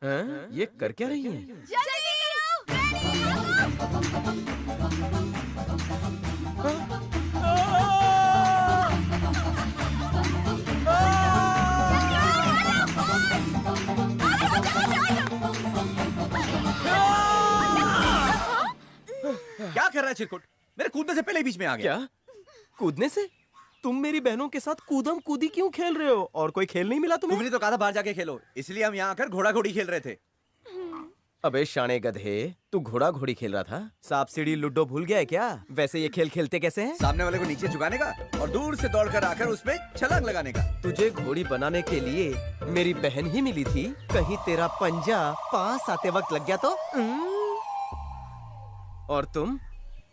हैं? ये कर क्या रही है? जल्दी क्या कर रहा है चिरकुट? मेरे कूदने से पहले ही बीच में आ गया। क्या? कूदने से? तुम मेरी बहनों के साथ कूदम कूदी क्यों खेल रहे हो? और कोई खेल नहीं मिला तुम्हें? तुमने तो कहा था बाहर जाके खेलो, इसलिए हम यहाँ आकर घोड़ा घोड़ी खेल रहे थे। अबे शाणे गधे, तू घोड़ा घोड़ी खेल रहा था? सांप सीढ़ी लूडो भूल गया है क्या? वैसे ये खेल खेलते कैसे हैं? सामने वाले को नीचे झुकाने का और दूर से दौड़कर आकर उसमें छलांग लगाने का। तुझे घोड़ी बनाने के लिए मेरी बहन ही मिली थी। कहीं तेरा पंजा पास आते वक्त लग गया तो? और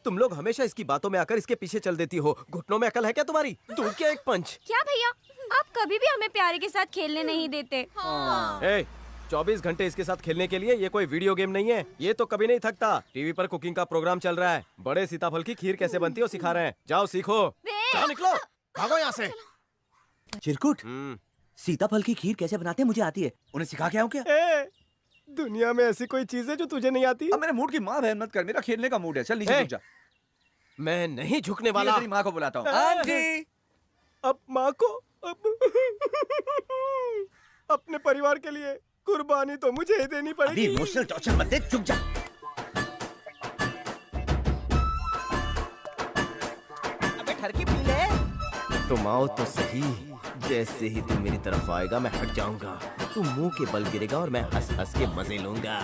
तुम लोग हमेशा इसकी बातों में आकर इसके पीछे चल देती हो। घुटनों में अकल है क्या तुम्हारी? तू क्या एक पंच? क्या भैया, आप कभी भी हमें प्यारे के साथ खेलने नहीं देते। ए, 24 घंटे इसके साथ खेलने के लिए ये कोई वीडियो गेम नहीं है। ये तो कभी नहीं थकता। टीवी पर कुकिंग का प्रोग्राम चल रहा है। बड़े सीताफल की खीर कैसे बनती है वो सिखा रहे हैं। जाओ सीखो। जाओ निकलो, भागो यहाँ से। चिरकुट, सीताफल की खीर कैसे बनाते हैं मुझे आती है, उन्हें सिखा के आऊं क्या? दुनिया में ऐसी कोई चीज है जो तुझे नहीं आती? अब मेरे मूड की माँ बहन मत कर, मेरा खेलने का मूड है। चल नीचे झुक जा। मैं नहीं झुकने वाला। तेरी माँ को बुलाता हूँ। आंटी। अब माँ को अपने परिवार के लिए कुर्बानी तो मुझे ही देनी पड़ेगी। अभी इमोशनल टॉर्चर मत दे, चुप जा। अबे ठरकी पी ले। तुम आओ तो सही। जैसे ही तुम मेरी तरफ आएगा मैं हट जाऊंगा। तू मुंह के बल गिरेगा और मैं हंस हंस के मजे लूंगा।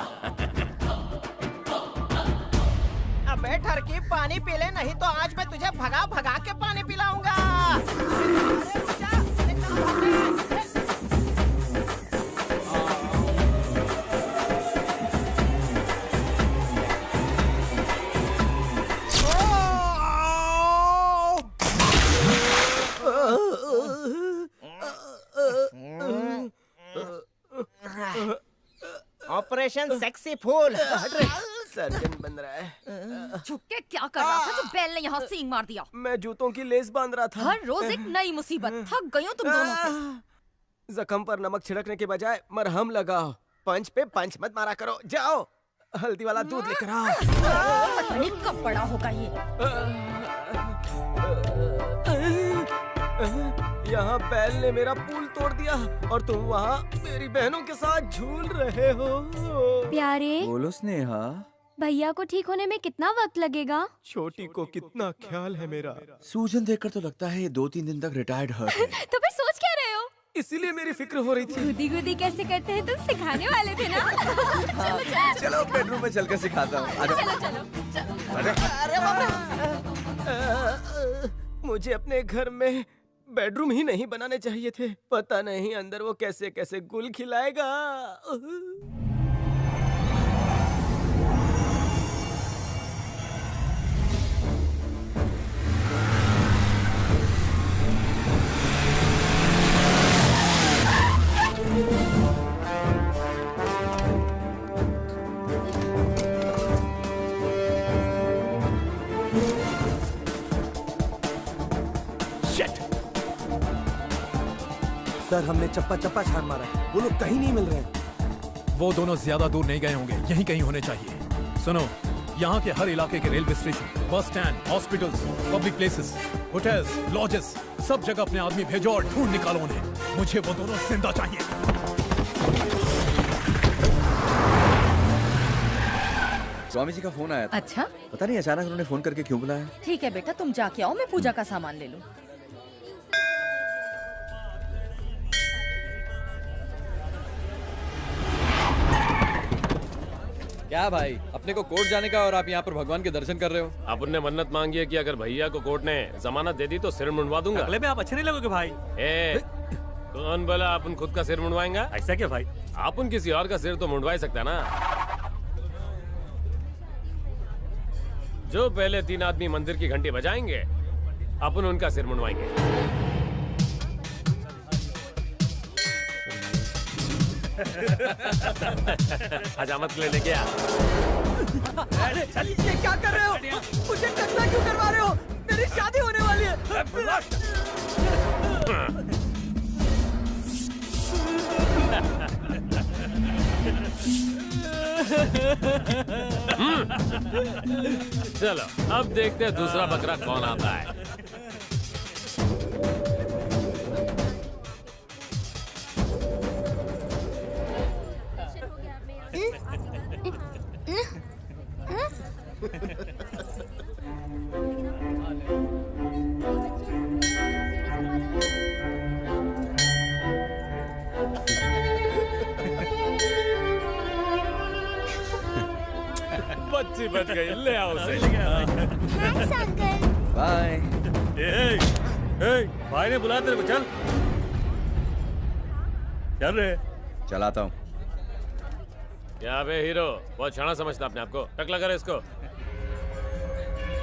अबे ठरकी पानी पी ले, नहीं तो आज मैं तुझे भगा भगा के पानी पिलाऊंगा। ऑपरेशन सेक्सी फूल। सर्जन बन रहा है। छुप के क्या कर रहा था जो बैल ने यहाँ सींग मार दिया? मैं जूतों की लेस बांध रहा था। हर रोज एक नई मुसीबत। थक गई हूँ तुम दोनों से। जख्म पर नमक छिड़कने के बजाय मरहम लगाओ। पंच पे पंच मत मारा करो। जाओ हल्दी वाला दूध लेकर आओ। पता नहीं कब बड़ा होगा ये। यहाँ बैल ने मेरा पुल तोड़ दिया और तुम वहाँ मेरी बहनों के साथ झूल रहे हो। प्यारे, बोलो स्नेहा। भैया को ठीक होने में कितना वक्त लगेगा? छोटी को कितना ख्याल है मेरा। सूजन देखकर तो लगता है ये 2-3 दिन तक रिटायर्ड हर्ट है। तो फिर सोच क्या रहे हो? इसीलिए मेरी फिक्र हो रही थी। गुदी गुदी कैसे करते हैं तुम सिखाने वाले थे ना? चलो चलो चलो बेडरूम में चलकर सिखाता हूँ। चलो चलो। अरे बाप रे। मुझे अपने घर में बेडरूम ही नहीं बनाने चाहिए थे। पता नहीं अंदर वो कैसे कैसे गुल खिलाएगा। सर हमने चप्पा चप्पा छान मारा, वो लोग कहीं नहीं मिल रहे हैं। वो दोनों ज्यादा दूर नहीं गए होंगे, यहीं कहीं होने चाहिए। सुनो, यहाँ के हर इलाके के railway station, bus stand, hospitals, public places, hotels, lodges, सब जगह अपने आदमी भेजो और ढूंढ निकालो उन्हें। मुझे वो दोनों जिंदा चाहिए। स्वामी जी का फोन आया था। अच्छा, पता नहीं अचानक उन्होंने फोन करके क्यों बुलाया। ठीक है बेटा, तुम जाके आओ, मैं पूजा का सामान ले लूं। क्या भाई, अपने को कोर्ट जाने का और आप यहाँ पर भगवान के दर्शन कर रहे हो। अपन ने मन्नत मांगी है कि अगर भैया को कोर्ट ने जमानत दे दी तो सिर मुंडवा दूंगा। अगले में आप अच्छे नहीं लगोगे भाई। ए, कौन बोला अपन खुद का सिर मुंडवाएंगा? ऐसा क्या भाई? अपन किसी और का सिर तो मुंडवा ही सकता ना। जो पहले 3 आदमी मंदिर की घंटी बजाएंगे अपन उनका सिर मुंडवाएंगे। हजामत लेने गया। अरे ये क्या कर रहे हो? मुझे टकला क्यों करवा रहे हो? मेरी शादी होने वाली है। चलो अब देखते हैं दूसरा बकरा कौन आता है। बच्ची बच गई, ले आओ उसे। Thanks uncle. बाय। भाई ने बुलाया तेरे को, चल चल रे। चलाता हूँ। क्या बे हीरो, बहुत छाना समझता अपने आप को। टकला करे इसको।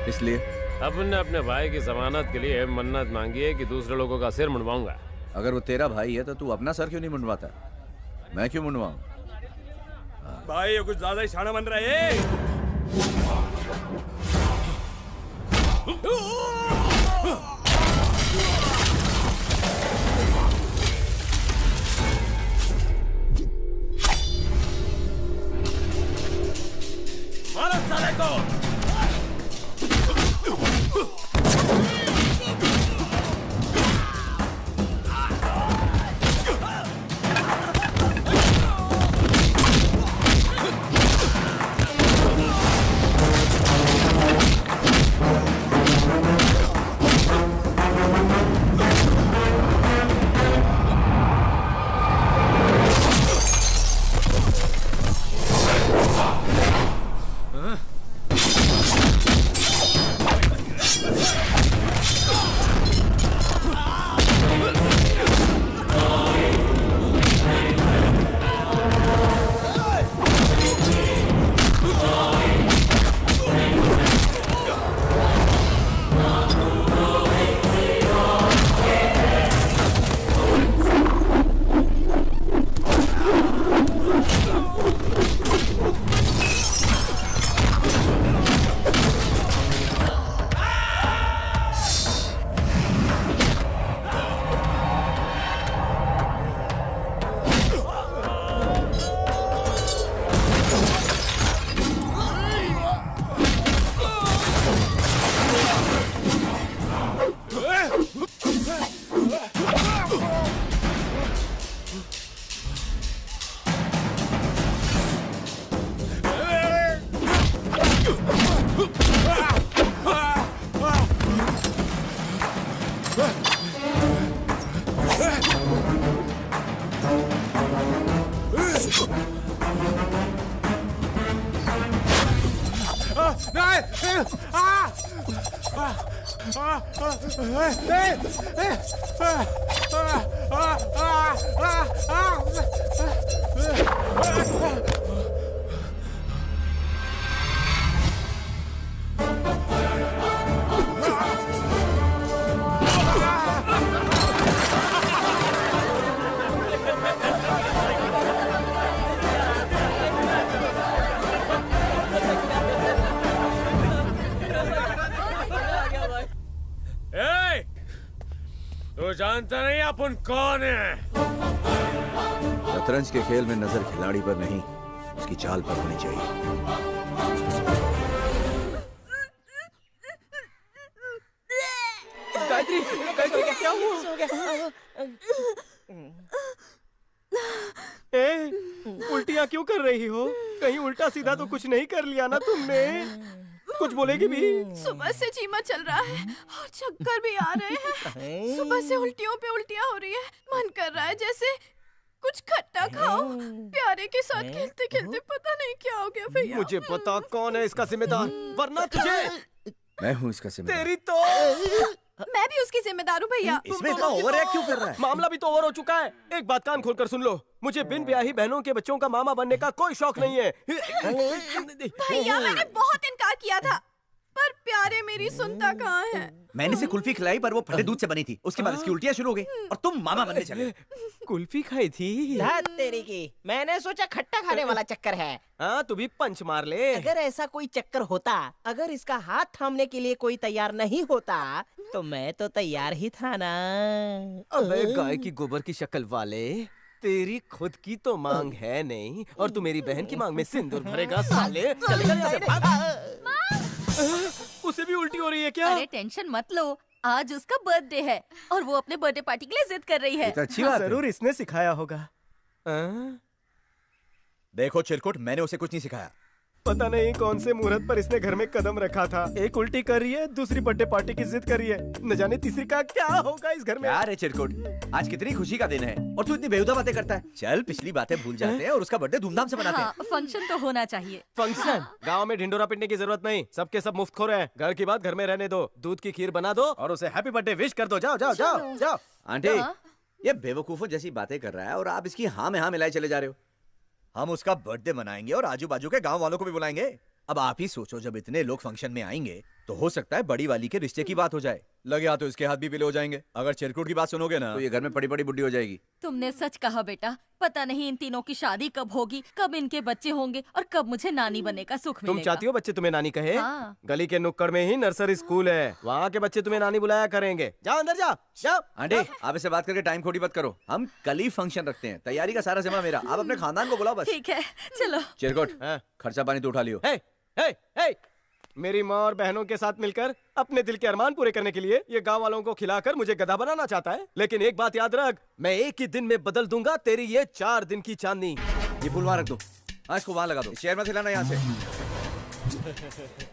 इसलिए अपन ने अपने भाई की जमानत के लिए मन्नत मांगी है कि दूसरे लोगों का सिर मुंडवाऊंगा। अगर वो तेरा भाई है तो तू अपना सर क्यों नहीं मुंडवाता? मैं क्यों मुंडवाऊं? भाई ये कुछ ज्यादा ही शाना बन रहा है। मारो साले को। तो जानता नहीं अपन कौन है? शतरंज के खेल में नजर खिलाड़ी पर नहीं, उसकी चाल पर होनी चाहिए। गायत्री, गायत्री क्या हुआ? उल्टियाँ क्यों कर रही हो? कहीं उल्टा सीधा तो कुछ नहीं कर लिया ना तुमने? कुछ बोलेगी भी? सुबह से चीमा चल रहा है और चक्कर भी आ रहे हैं। सुबह से उल्टियों पे उल्टियाँ हो रही है। मन कर रहा है जैसे कुछ खट्टा खाओ। प्यारे के साथ खेलते खेलते पता नहीं क्या हो गया भैया। मुझे पता कौन है इसका जिम्मेदार, वरना तुझे। मैं हूँ इसका जिम्मेदार। तेरी तो मैं भी उसकी जिम्मेदार हूँ भैया। इसमें इतना ओवर एक्ट क्यों कर रहा है? मामला भी तो ओवर हो चुका है। एक बात कान खोलकर सुन लो, मुझे बिन ब्याही बहनों के बच्चों का मामा बनने का कोई शौक नहीं है। भैया मैंने बहुत इनकार किया था, पर प्यारे मेरी सुनता कहाँ है। मैंने इसे कुल्फी खिलाई पर वो फटे दूध से बनी थी। उसके बाद इसकी उल्टियाँ शुरू हो गई और तुम मामा बनने चले। कुल्फी खाई थी? धत तेरी की, मैंने सोचा खट्टा खाने वाला चक्कर है। हाँ तू भी पंच मार ले। अगर ऐसा कोई चक्कर होता, अगर इसका हाथ थामने के लिए कोई तैयार नहीं होता, तो मैं तो तैयार ही था ना। अबे गाय की गोबर की शक्ल वाले, तेरी खुद की तो मांग है नहीं और तू मेरी बहन की मांग में सिंदूर भरेगा साले। चलेगा यहाँ से, भाग। उसे भी उल्टी हो रही है क्या? अरे टेंशन मत लो, आज उसका बर्थडे है और वो अपने बर्थडे पार्टी के लिए जिद कर रही है। तो अच्छी बात है। जरूर इसने सिखाया होगा। देखो चिरकुट, मैंने उसे कुछ नहीं सिखाया। पता नहीं कौन से मुहूर्त पर इसने घर में कदम रखा था। एक उल्टी कर रही है, दूसरी बर्थडे पार्टी की जिद कर रही है। न जाने तीसरी का क्या होगा इस घर में। यार है चिरकुट, आज कितनी खुशी का दिन है और तू इतनी बेहुदा बातें करता है। चल पिछली बातें भूल जाते हैं और उसका बर्थडे धूमधाम से मनाते हैं। हाँ, फंक्शन तो होना चाहिए। फंक्शन? गांव में ढिंडोरा पिटने की जरूरत नहीं, सबके सब मुफ्त खोर हैं। घर की बात घर में रहने दो, दूध की खीर बना दो और उसे हैप्पी बर्थडे विश कर दो। जाओ जाओ जाओ जाओ। आंटी, ये बेवकूफों जैसी बातें कर रहा है और आप इसकी हाँ में हाँ मिलाए चले जा रहे हो। हम उसका बर्थडे मनाएंगे और आजू बाजू के गांव वालों को भी बुलाएंगे। अब आप ही सोचो, जब इतने लोग फंक्शन में आएंगे तो हो सकता है बड़ी वाली के रिश्ते की बात हो जाए। लगे हाथ तो इसके हाथ भी पीले हो जाएंगे। अगर चिरकुट की बात सुनोगे ना तो ये घर में पड़ी पड़ी बुड्ढी हो जाएगी। तुमने सच कहा बेटा, पता नहीं इन तीनों की शादी कब होगी, कब इनके बच्चे होंगे और कब मुझे नानी बनने का सुख तुम मिलेगा। चाहती हो बच्चे तुम्हें नानी कहे? हाँ। गली के नुक्कड़ में ही नर्सरी स्कूल है, वहाँ के बच्चे तुम्हें नानी बुलाया करेंगे। जाओ अंदर जाओ जाओ। आंटी, आप इससे बात करके टाइम खोटी मत करो। हम कल ही फंक्शन रखते हैं, तैयारी का सारा जिम्मा मेरा। आप अपने खानदान को बुलाओ बस। ठीक है, चलो। चिरकुट, हाँ। खर्चा पानी तो उठा लियो। हे, हे, हे। मेरी माँ और बहनों के साथ मिलकर अपने दिल के अरमान पूरे करने के लिए ये गांव वालों को खिलाकर मुझे गधा बनाना चाहता है। लेकिन एक बात याद रख, मैं एक ही दिन में बदल दूंगा तेरी ये 4 दिन की चांदनी। ये फूल वहाँ रख दो। हाँ, इसको वहाँ लगा दो। शेयर मत हिलाना यहाँ से।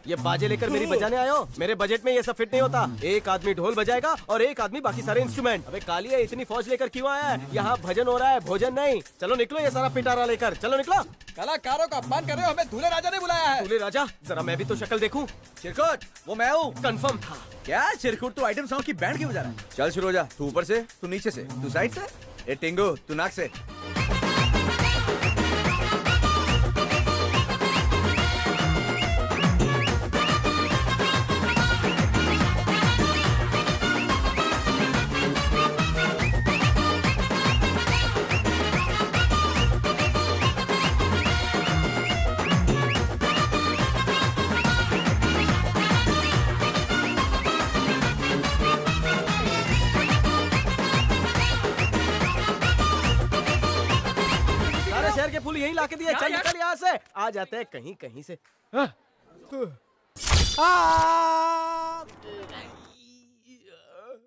ये बाजे लेकर मेरी बजाने आए हो? मेरे बजट में ये सब फिट नहीं होता। एक आदमी ढोल बजाएगा और एक आदमी बाकी सारे इंस्ट्रूमेंट। अबे कालिया, इतनी फौज लेकर क्यों आया है? यहाँ भजन हो रहा है, भोजन नहीं। चलो निकलो ये सारा पिटारा लेकर, चलो निकलो। कलाकारों का अपमान कर रहे हो, हमें दूल्हे राजा ने बुलाया है। दूल्हे राजा? जरा मैं भी तो शक्ल देखूं। चिरकुट, वो मैं हूँ। कंफर्म था। क्या चिरकुट, तू आइटम सॉन्ग की बैंड क्यों बजा रहा है? चल शुरू हो जा। तू ऊपर से, तू नीचे से, तू साइड से। ए टिंगू, तू नाक से। सारे शहर के फूल यही लाके दिए। चल निकल यहाँ से। आ जाते हैं कहीं कहीं से। हाँ।